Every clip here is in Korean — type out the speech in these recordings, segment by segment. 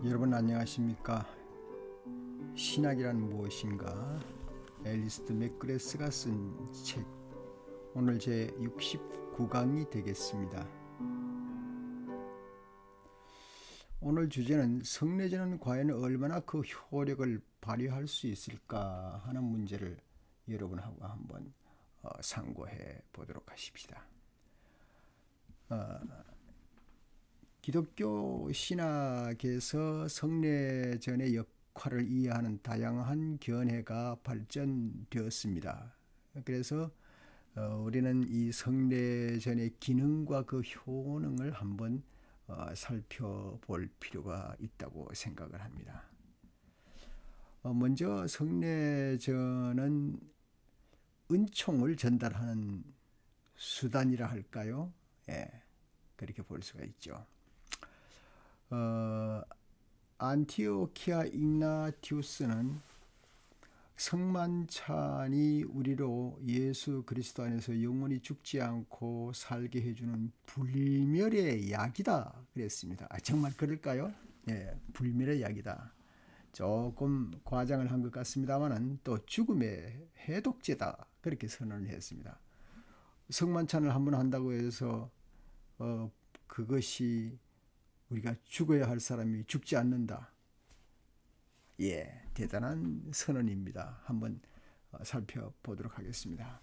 여러분 안녕하십니까? 신학이란 무엇인가? 앨리스트 맥그레스가 쓴 책, 오늘 제 69강이 되겠습니다. 오늘 주제는 성례제는 과연 얼마나 그 효력을 발휘할 수 있을까 하는 문제를 여러분하고 한번 상고해 보도록 하십시다. 기독교 신학에서 성례전의 역할을 이해하는 다양한 견해가 발전되었습니다. 그래서 우리는 이 성례전의 기능과 그 효능을 한번 살펴볼 필요가 있다고 생각을 합니다. 먼저 성례전은 은총을 전달하는 수단이라 할까요? 예, 그렇게 볼 수가 있죠. 안티오키아 ig나티우스는 성만찬이 우리로 예수 그리스도 안에서 영원히 죽지 않고 살게 해주는 불멸의 약이다 그랬습니다. 정말 그럴까요? 예, 불멸의 약이다. 조금 과장을 한 것 같습니다만은 또 죽음의 해독제다 그렇게 선언을 했습니다. 성만찬을 한번 한다고 해서 그것이 우리가 죽어야 할 사람이 죽지 않는다. 예, 대단한 선언입니다. 한번 살펴보도록 하겠습니다.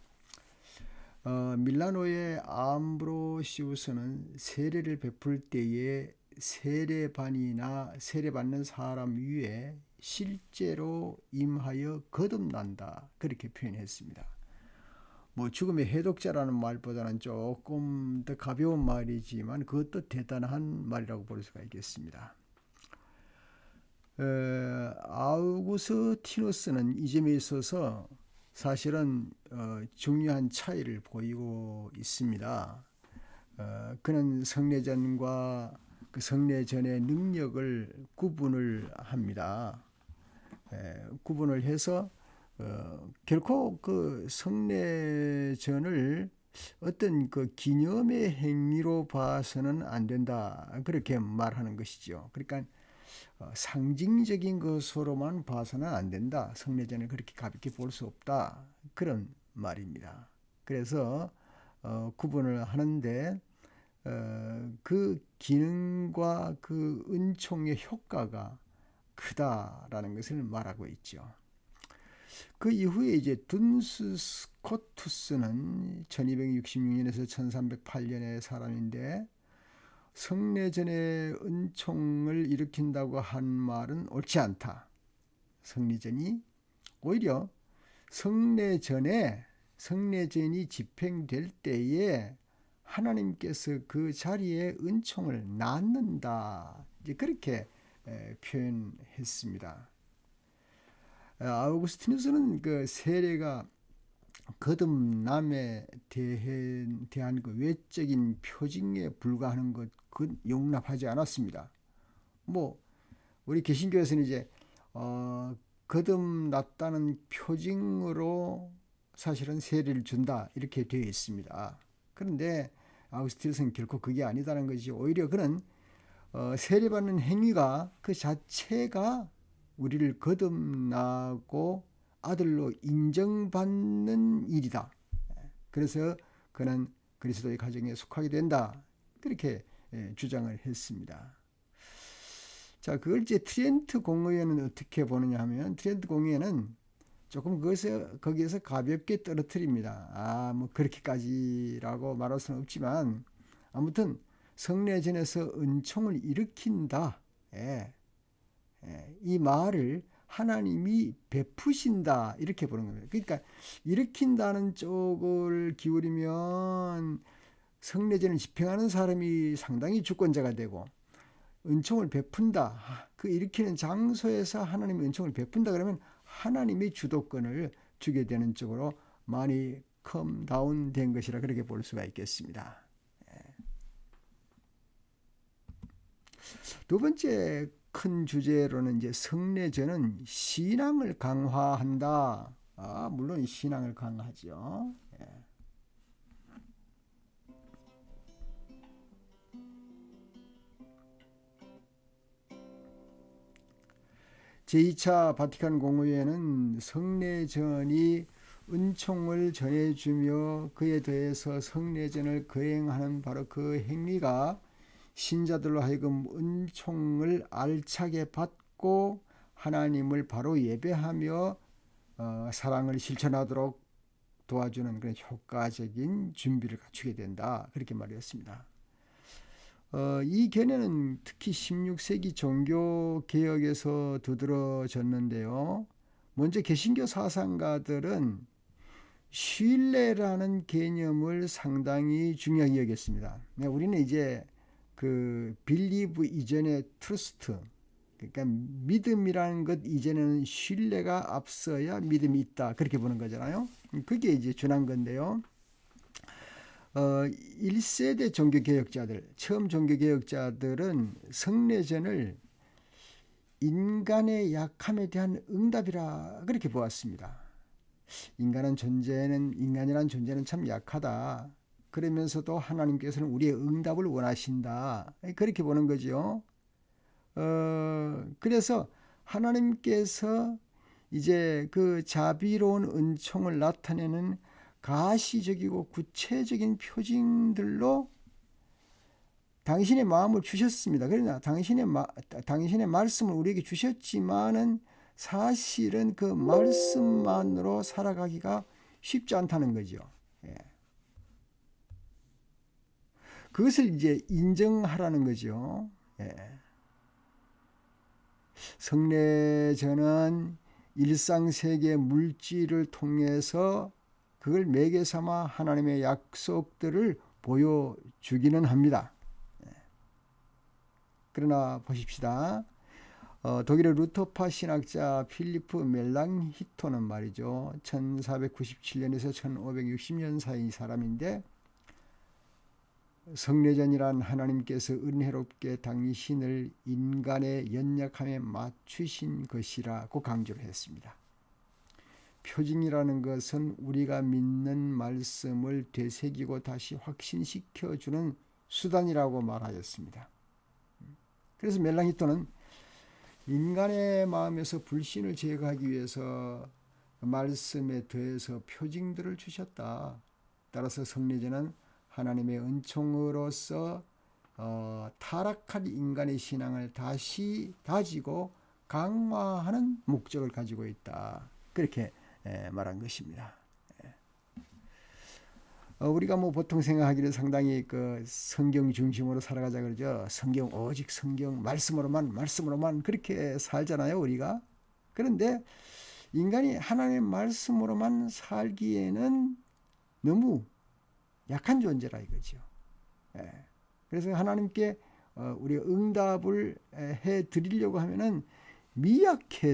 밀라노의 암브로시우스는 세례를 베풀 때에 세례반이나 세례받는 사람 위에 실제로 임하여 거듭난다. 그렇게 표현했습니다. 죽음의 해독자라는 말보다는 조금 더 가벼운 말이지만 그것도 대단한 말이라고 볼 수가 있겠습니다. 아우구스티누스는 이 점에 있어서 사실은 중요한 차이를 보이고 있습니다. 그는 성례전과 그 성례전의 능력을 구분을 합니다. 구분을 해서 결코 그 성례전을 어떤 그 기념의 행위로 봐서는 안 된다. 그렇게 말하는 것이죠. 그러니까 상징적인 것으로만 봐서는 안 된다. 성례전을 그렇게 가볍게 볼 수 없다. 그런 말입니다. 그래서 구분을 하는데 그 기능과 그 은총의 효과가 크다라는 것을 말하고 있죠. 그 이후에 이제 둔스 스코투스는 1266년에서 1308년의 사람인데 성례전의 은총을 일으킨다고 한 말은 옳지 않다. 성례전이 오히려 성례전이 집행될 때에 하나님께서 그 자리에 은총을 낳는다. 이제 그렇게 표현했습니다. 아우구스티누스는 그 세례가 거듭남에 대한 그 외적인 표징에 불과하는 것, 그 용납하지 않았습니다. 우리 개신교에서는 이제 거듭났다는 표징으로 사실은 세례를 준다 이렇게 되어 있습니다. 그런데 아우구스티누스는 결코 그게 아니다는 것이 오히려 그는 세례받는 행위가 그 자체가 우리를 거듭나고 아들로 인정받는 일이다. 그래서 그는 그리스도의 가정에 속하게 된다. 그렇게 주장을 했습니다. 자, 그걸 이제 트렌트 공의회는 어떻게 보느냐 하면 트렌트 공의회는 조금 거기에서 가볍게 떨어뜨립니다. 그렇게까지라고 말할 수는 없지만 아무튼 성례전에서 은총을 일으킨다. 이 말을 하나님이 베푸신다 이렇게 보는 겁니다. 그러니까 일으킨다는 쪽을 기울이면 성례전을 집행하는 사람이 상당히 주권자가 되고 은총을 베푼다. 그 일으키는 장소에서 하나님의 은총을 베푼다 그러면 하나님의 주도권을 주게 되는 쪽으로 많이 컴다운 된 것이라 그렇게 볼 수가 있겠습니다. 두 번째 큰 주제로는 이제 성례전은 신앙을 강화한다. 물론 신앙을 강화하죠. 제2차 바티칸 공의회는 성례전이 은총을 전해주며 그에 대해서 성례전을 거행하는 바로 그 행위가 신자들로 하여금 은총을 알차게 받고 하나님을 바로 예배하며 사랑을 실천하도록 도와주는 그런 효과적인 준비를 갖추게 된다. 그렇게 말했습니다. 이 견해는 특히 16세기 종교개혁에서 두드러졌는데요. 먼저 개신교 사상가들은 신뢰라는 개념을 상당히 중요하게 여겼습니다. 우리는 이제 그 believe 이전에 trust, 그러니까 믿음이라는 것 이전에는 신뢰가 앞서야 믿음이 있다, 그렇게 보는 거잖아요. 그게 이제 준한 건데요. 1세대 종교개혁자들, 처음 종교개혁자들은 성례전을 인간의 약함에 대한 응답이라 그렇게 보았습니다. 인간이라는 존재는 참 약하다. 그러면서도 하나님께서는 우리의 응답을 원하신다. 그렇게 보는 거죠. 그래서 하나님께서 이제 그 자비로운 은총을 나타내는 가시적이고 구체적인 표징들로 당신의 마음을 주셨습니다. 그러나 당신의 말씀을 우리에게 주셨지만은 사실은 그 말씀만으로 살아가기가 쉽지 않다는 거죠. 예. 그것을 이제 인정하라는 거죠. 예. 성례전은 일상세계 물질을 통해서 그걸 매개 삼아 하나님의 약속들을 보여주기는 합니다. 그러나 보십시다. 독일의 루터파 신학자 필리프 멜랑히토는 말이죠. 1497년에서 1560년 사이 사람인데, 성례전이란 하나님께서 은혜롭게 당신을 인간의 연약함에 맞추신 것이라고 강조를 했습니다. 표징이라는 것은 우리가 믿는 말씀을 되새기고 다시 확신시켜주는 수단이라고 말하였습니다. 그래서 멜랑히토는 인간의 마음에서 불신을 제거하기 위해서 말씀에 더해서 표징들을 주셨다. 따라서 성례전은 하나님의 은총으로서 타락한 인간의 신앙을 다시 다지고 강화하는 목적을 가지고 있다. 그렇게 말한 것입니다. 우리가 뭐 보통 생각하기를 상당히 그 성경 중심으로 살아가자 그러죠. 오직 성경 말씀으로만 그렇게 살잖아요, 우리가. 그런데 인간이 하나님의 말씀으로만 살기에는 너무 약한 존재라 이거죠. 그래서 하나님께 우리가 응답을 해 드리려고 하면은 미약하고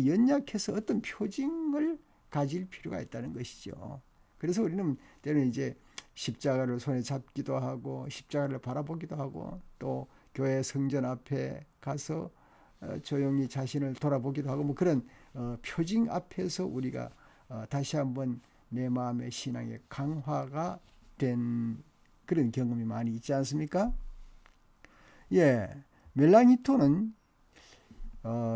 연약해서 어떤 표징을 가질 필요가 있다는 것이죠. 그래서 우리는 때로는 이제 십자가를 손에 잡기도 하고 십자가를 바라보기도 하고 또 교회 성전 앞에 가서 조용히 자신을 돌아보기도 하고 뭐 그런 표징 앞에서 우리가 다시 한번 내 마음의 신앙의 강화가 된 그런 경험이 많이 있지 않습니까? 예, 멜랑히토는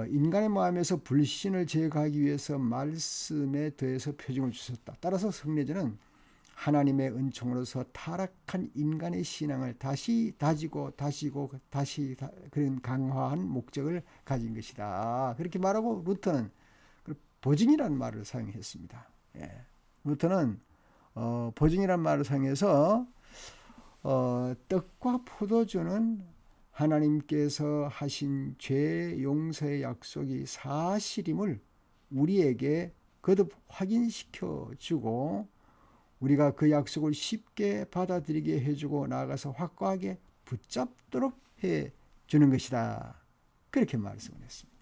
인간의 마음에서 불신을 제거하기 위해서 말씀에 더해서 표징을 주셨다. 따라서 성례전은 하나님의 은총으로서 타락한 인간의 신앙을 다시 다지고 그런 강화한 목적을 가진 것이다. 그렇게 말하고 루터는 보증이라는 말을 사용했습니다. 예. 루터는 보증이라는 말을 사용해서 떡과 포도주는 하나님께서 하신 죄 용서의 약속이 사실임을 우리에게 거듭 확인시켜 주고 우리가 그 약속을 쉽게 받아들이게 해주고 나아가서 확고하게 붙잡도록 해 주는 것이다. 그렇게 말씀을 했습니다.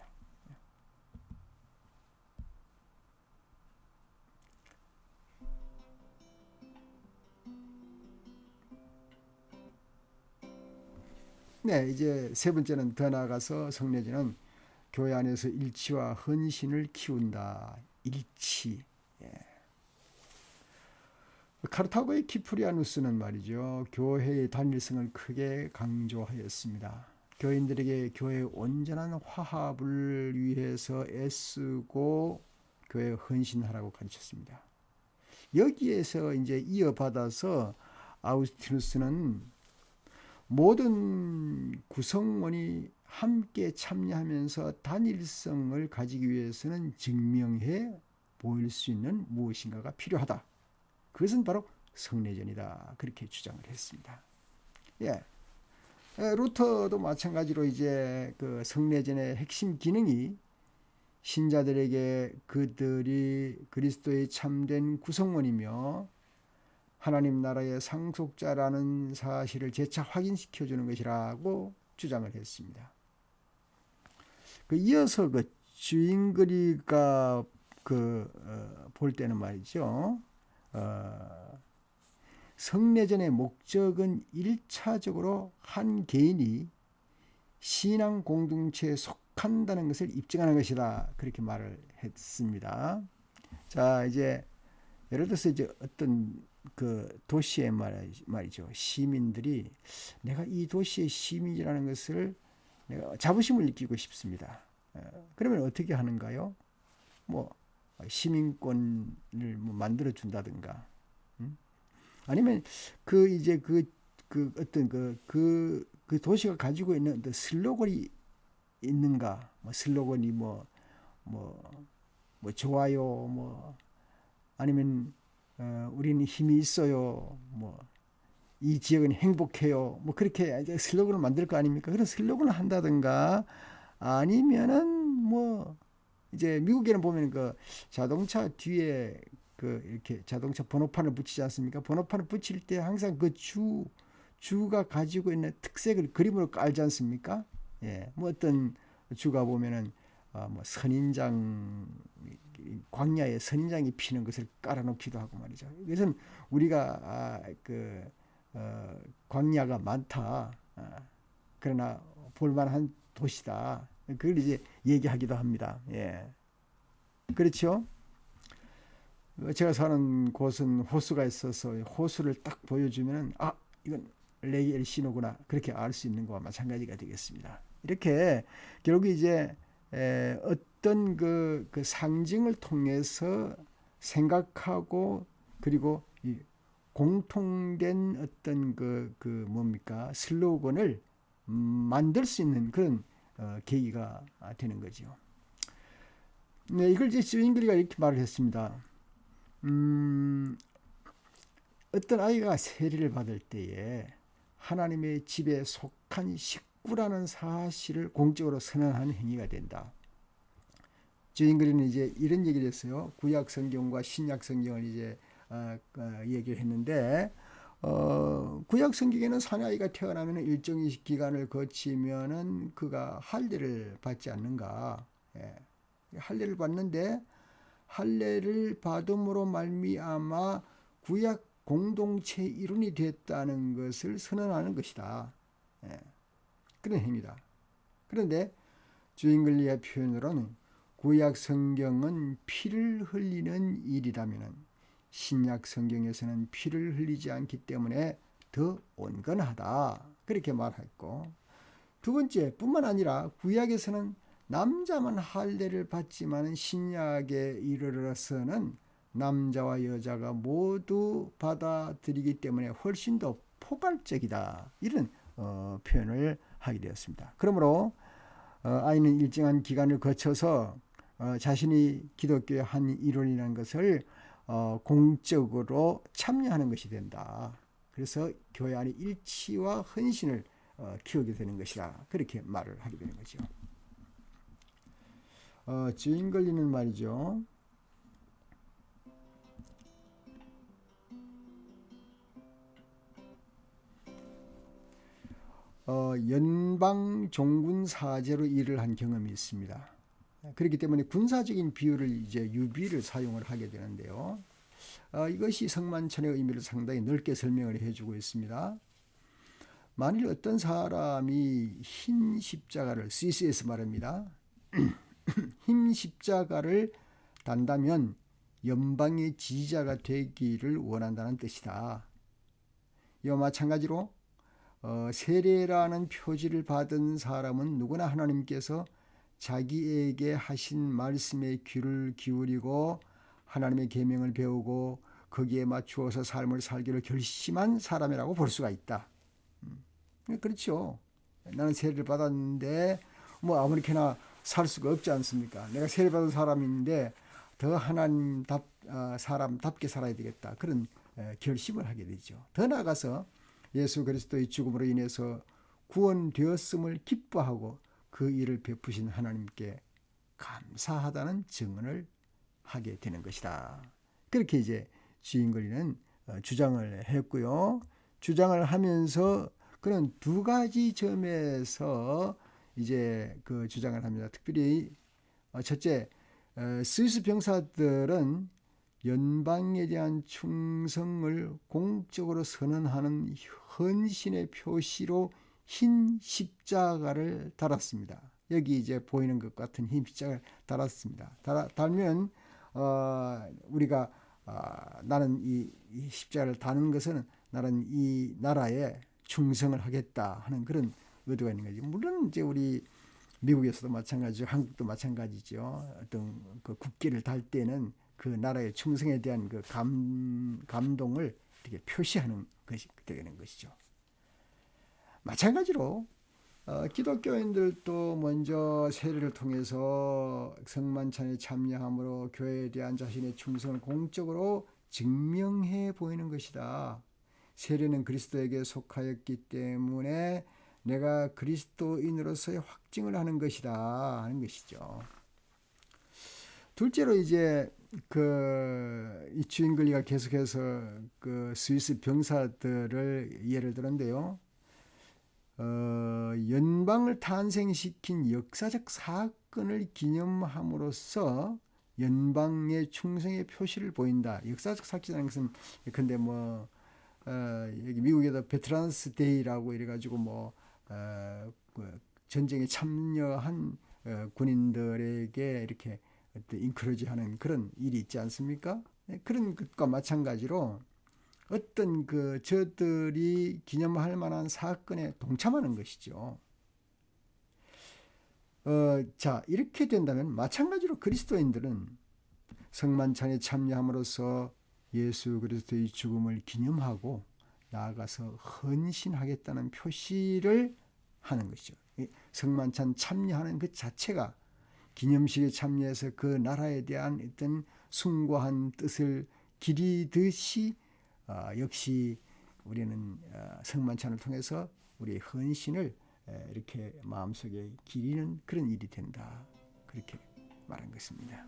네, 이제 세 번째는 더 나아가서 성례전은 교회 안에서 일치와 헌신을 키운다. 일치. 예. 카르타고의 키프리아누스는 말이죠. 교회의 단일성을 크게 강조하였습니다. 교인들에게 교회의 온전한 화합을 위해서 애쓰고 교회에 헌신하라고 가르쳤습니다. 여기에서 이제 이어받아서 아우구스티누스는 모든 구성원이 함께 참여하면서 단일성을 가지기 위해서는 증명해 보일 수 있는 무엇인가가 필요하다. 그것은 바로 성례전이다. 그렇게 주장을 했습니다. 예. 루터도 마찬가지로 이제 그 성례전의 핵심 기능이 신자들에게 그들이 그리스도의 참된 구성원이며 하나님 나라의 상속자라는 사실을 재차 확인시켜 주는 것이라고 주장을 했습니다. 이어서 그 주인그리가 볼 때는 말이죠. 성례전의 목적은 1차적으로 한 개인이 신앙 공동체에 속한다는 것을 입증하는 것이다. 그렇게 말을 했습니다. 자, 이제 예를 들어서 이제 어떤 그 도시의 말이죠. 시민들이 내가 이 도시의 시민이라는 것을 내가 자부심을 느끼고 싶습니다. 그러면 어떻게 하는가요? 뭐 시민권을 뭐 만들어 준다든가, 아니면 이제 어떤 그 도시가 가지고 있는 슬로건이 있는가? 뭐 슬로건이 뭐 좋아요, 뭐 아니면 우리는 힘이 있어요, 뭐 이 지역은 행복해요, 뭐 그렇게 이제 슬로건을 만들 거 아닙니까? 그런 슬로건을 한다든가, 아니면은 뭐 이제 미국에는 보면 그 자동차 뒤에 이렇게 자동차 번호판을 붙이지 않습니까? 번호판을 붙일 때 항상 그 주가 가지고 있는 특색을 그림으로 깔지 않습니까? 예, 뭐 어떤 주가 보면은 뭐 선인장, 광야에 선인장이 피는 것을 깔아놓기도 하고 말이죠. 이것은 우리가 광야가 많다, 그러나 볼만한 도시다, 그걸 이제 얘기하기도 합니다. 예, 그렇죠. 제가 사는 곳은 호수가 있어서 호수를 딱 보여주면 이건 레이 엘시노구나, 그렇게 알 수 있는 것과 마찬가지가 되겠습니다. 이렇게 결국 이제 어떤 그 상징을 통해서 생각하고, 그리고 이 공통된 어떤 뭡니까 슬로건을 만들 수 있는 그런 계기가 되는 거죠. 네, 이걸 이제 주인그리가 이렇게 말을 했습니다. 어떤 아이가 세례를 받을 때에 하나님의 집에 속한 식구라는 사실을 공적으로 선언하는 행위가 된다. 주인그리는 이제 이런 얘기를 했어요. 구약 성경과 신약 성경을 이제 얘기를 했는데, 구약 성경에는 사내아이가 태어나면 일정의 기간을 거치면은 그가 할례를 받지 않는가? 예. 할례를 받는데, 할례를 받음으로 말미암아 구약 공동체 일원이 됐다는 것을 선언하는 것이다. 예. 그런 행위다. 그런데 주인글리의 표현으로는 구약 성경은 피를 흘리는 일이라면 신약 성경에서는 피를 흘리지 않기 때문에 더 온건하다, 그렇게 말했고, 두 번째, 뿐만 아니라 구약에서는 남자만 할례를 받지만 신약에 이르러서는 남자와 여자가 모두 받아들이기 때문에 훨씬 더 포괄적이다, 이런 표현을 하게 되었습니다. 그러므로 아이는 일정한 기간을 거쳐서 자신이 기독교의 한 일원이라는 것을 공적으로 참여하는 것이 된다. 그래서 교회 안의 일치와 헌신을 키우게 되는 것이다, 그렇게 말을 하게 되는 거죠. 주인글리는 말이죠. 연방 종군 사제로 일을 한 경험이 있습니다. 그렇기 때문에 군사적인 비유를 이제 유비를 사용을 하게 되는데요. 이것이 성만천의 의미를 상당히 넓게 설명을 해주고 있습니다. 만일 어떤 사람이 흰 십자가를, CC에서 말합니다. 흰 십자가를 단다면 연방의 지지자가 되기를 원한다는 뜻이다. 이와 마찬가지로 세례라는 표지를 받은 사람은 누구나 하나님께서 자기에게 하신 말씀에 귀를 기울이고 하나님의 계명을 배우고 거기에 맞추어서 삶을 살기를 결심한 사람이라고 볼 수가 있다. 그렇죠. 나는 세례를 받았는데 뭐 아무렇게나 살 수가 없지 않습니까? 내가 세례 받은 사람인데 더 사람답게 살아야 되겠다. 그런 결심을 하게 되죠. 더 나아가서 예수 그리스도의 죽음으로 인해서 구원되었음을 기뻐하고 그 일을 베푸신 하나님께 감사하다는 증언을 하게 되는 것이다. 그렇게 이제 주인거리는 주장을 했고요. 주장을 하면서 그런 두 가지 점에서 이제 그 주장을 합니다. 특별히 첫째, 스위스 병사들은 연방에 대한 충성을 공적으로 선언하는 헌신의 표시로 흰 십자가를 달았습니다. 여기 이제 보이는 것 같은 흰 십자가를 달았습니다. 달면 우리가 나는 이 십자가를 다는 것은 나는 이 나라에 충성을 하겠다 하는 그런 의도가 있는 거죠. 물론 이제 우리 미국에서도 마찬가지죠. 한국도 마찬가지죠. 어떤 그 국기를 달 때는 그 나라의 충성에 대한 그 감동을 이렇게 표시하는 것이 되는 것이죠. 마찬가지로 기독교인들도 먼저 세례를 통해서 성만찬에 참여함으로 교회에 대한 자신의 충성을 공적으로 증명해 보이는 것이다. 세례는 그리스도에게 속하였기 때문에 내가 그리스도인으로서의 확증을 하는 것이다 하는 것이죠. 둘째로 이제 이 주인글리가 계속해서 그 스위스 병사들을 예를 들었는데요. 연방을 탄생시킨 역사적 사건을 기념함으로써 연방의 충성의 표시를 보인다. 역사적 사건이라는 것은 근데 뭐 여기 미국에도 베테랑스 데이라고 이래가지고 전쟁에 참여한 군인들에게 이렇게 인커러지하는 그런 일이 있지 않습니까? 그런 것과 마찬가지로 어떤 저들이 기념할 만한 사건에 동참하는 것이죠. 자, 이렇게 된다면 마찬가지로 그리스도인들은 성만찬에 참여함으로써 예수 그리스도의 죽음을 기념하고 나아가서 헌신하겠다는 표시를 하는 것이죠. 성만찬 참여하는 그 자체가 기념식에 참여해서 그 나라에 대한 어떤 숭고한 뜻을 기리듯이 역시 우리는 성만찬을 통해서 우리의 헌신을 이렇게 마음속에 기리는 그런 일이 된다. 그렇게 말한 것입니다.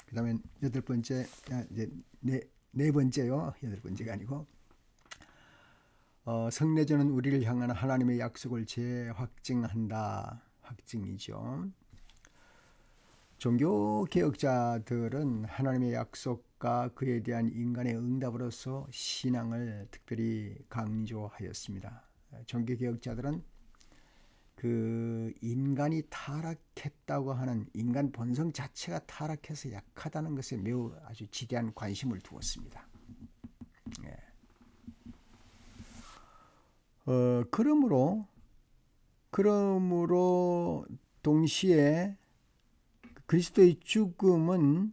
그 다음에 여덟 번째, 네 번째요. 여덟 번째가 아니고 성례전은 우리를 향한 하나님의 약속을 재확증한다. 확증이죠. 종교개혁자들은 하나님의 약속과 그에 대한 인간의 응답으로서 신앙을 특별히 강조하였습니다. 종교개혁자들은 그 인간이 타락했다고 하는 인간 본성 자체가 타락해서 약하다는 것에 매우 아주 지대한 관심을 두었습니다. 예. 그러므로 동시에 그리스도의 죽음은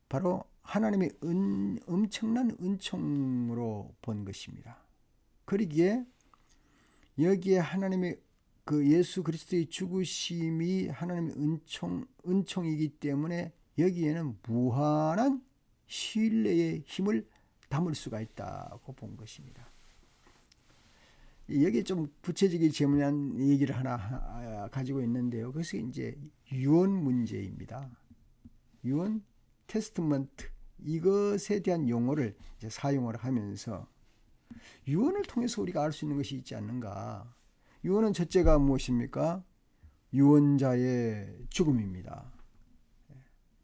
바로 하나님의 엄청난 은총으로 본 것입니다. 그러기에 여기에 하나님의 그 예수 그리스도의 죽으심이 하나님의 은총이기 때문에 여기에는 무한한 신뢰의 힘을 담을 수가 있다고 본 것입니다. 여기 좀 구체적인 재미난 얘기를 하나 가지고 있는데요. 그것이 이제 유언 문제입니다. 유언, 테스트먼트 이것에 대한 용어를 이제 사용을 하면서 유언을 통해서 우리가 알 수 있는 것이 있지 않는가? 유언은 첫째가 무엇입니까? 유언자의 죽음입니다.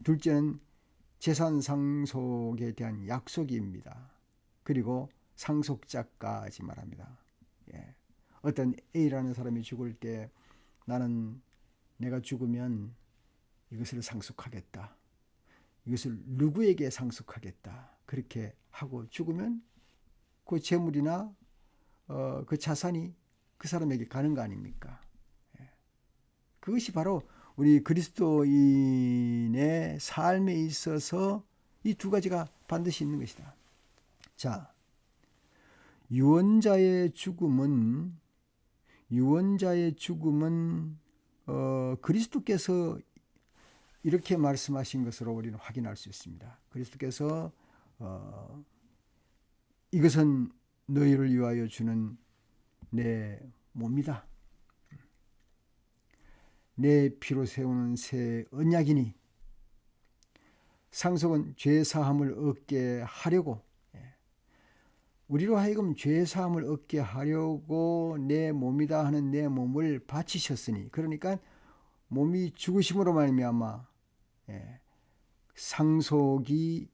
둘째는 재산 상속에 대한 약속입니다. 그리고 상속자까지 말합니다. 예. 어떤 A라는 사람이 죽을 때 나는 내가 죽으면 이것을 상속하겠다. 이것을 누구에게 상속하겠다. 그렇게 하고 죽으면 그 재물이나 그 자산이 그 사람에게 가는 거 아닙니까? 그것이 바로 우리 그리스도인의 삶에 있어서 이 두 가지가 반드시 있는 것이다. 자, 유언자의 죽음은 그리스도께서 이렇게 말씀하신 것으로 우리는 확인할 수 있습니다. 그리스도께서 이것은 너희를 위하여 주는 내 몸이다. 내 피로 세우는 새 언약이니 상속은 죄사함을 얻게 하려고 우리로 하여금 죄사함을 얻게 하려고 내 몸이다 하는 내 몸을 바치셨으니 그러니까 몸이 죽으심으로 말미암아 상속이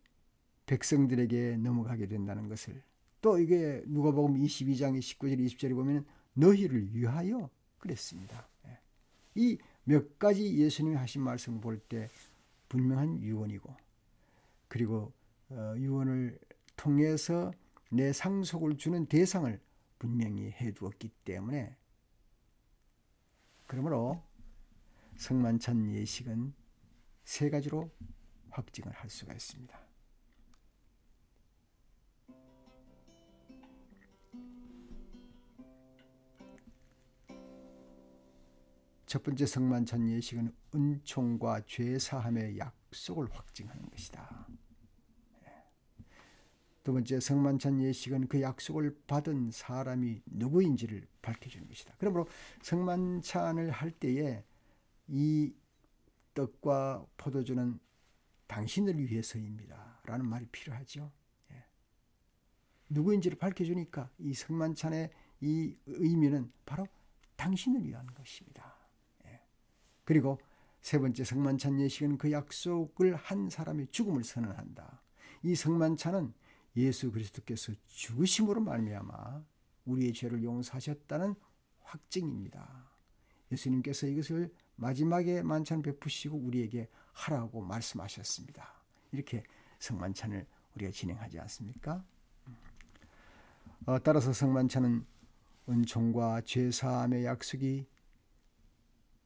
백성들에게 넘어가게 된다는 것을 또 이게 누가복음 22장 19절 20절에 보면 너희를 위하여 그랬습니다. 이 몇 가지 예수님이 하신 말씀을 볼 때 분명한 유언이고 그리고 유언을 통해서 내 상속을 주는 대상을 분명히 해두었기 때문에 그러므로 성만찬 예식은 세 가지로 확증을 할 수가 있습니다. 첫 번째 성만찬 예식은 은총과 죄사함의 약속을 확증하는 것이다. 두 번째 성만찬 예식은 그 약속을 받은 사람이 누구인지를 밝혀주는 것이다. 그러므로 성만찬을 할 때에 이 떡과 포도주는 당신을 위해서입니다 라는 말이 필요하죠. 누구인지를 밝혀주니까 이 성만찬의 이 의미는 바로 당신을 위한 것입니다. 그리고 세 번째 성만찬 예식은 그 약속을 한 사람의 죽음을 선언한다. 이 성만찬은 예수 그리스도께서 죽으심으로 말미암아 우리의 죄를 용서하셨다는 확증입니다. 예수님께서 이것을 마지막에 만찬 베푸시고 우리에게 하라고 말씀하셨습니다. 이렇게 성만찬을 우리가 진행하지 않습니까? 따라서 성만찬은 은총과 죄사함의 약속이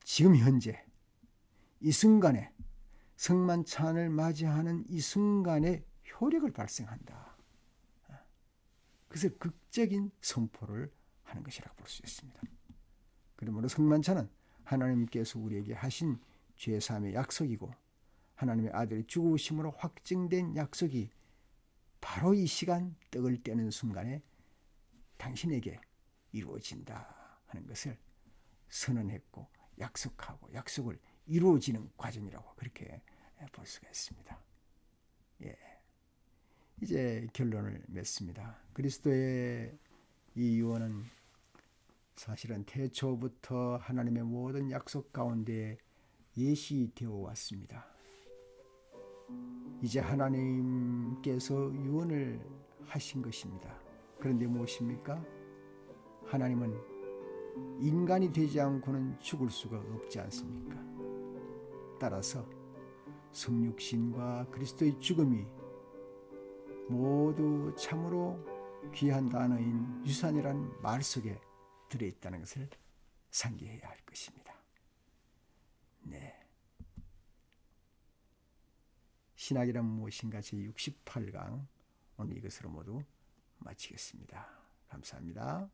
지금 현재 이 순간에 성만찬을 맞이하는 이 순간에 효력을 발생한다. 그래서 극적인 선포를 하는 것이라고 볼 수 있습니다. 그러므로 성만찬은 하나님께서 우리에게 하신 죄사함의 약속이고 하나님의 아들의 죽으심으로 확증된 약속이 바로 이 시간 떡을 떼는 순간에 당신에게 이루어진다 하는 것을 선언했고 약속하고 약속을 이루어지는 과정이라고 그렇게 볼 수가 있습니다. 이제 결론을 맺습니다. 그리스도의 이 유언은 사실은 태초부터 하나님의 모든 약속 가운데 예시되어 왔습니다. 이제 하나님께서 유언을 하신 것입니다. 그런데 무엇입니까? 하나님은 인간이 되지 않고는 죽을 수가 없지 않습니까? 따라서 성육신과 그리스도의 죽음이 모두 참으로 귀한 단어인 유산이라는 말 속에 들어있다는 것을 상기해야 할 것입니다. 네. 신학이란 무엇인가 제68강 오늘 이것으로 모두 마치겠습니다. 감사합니다.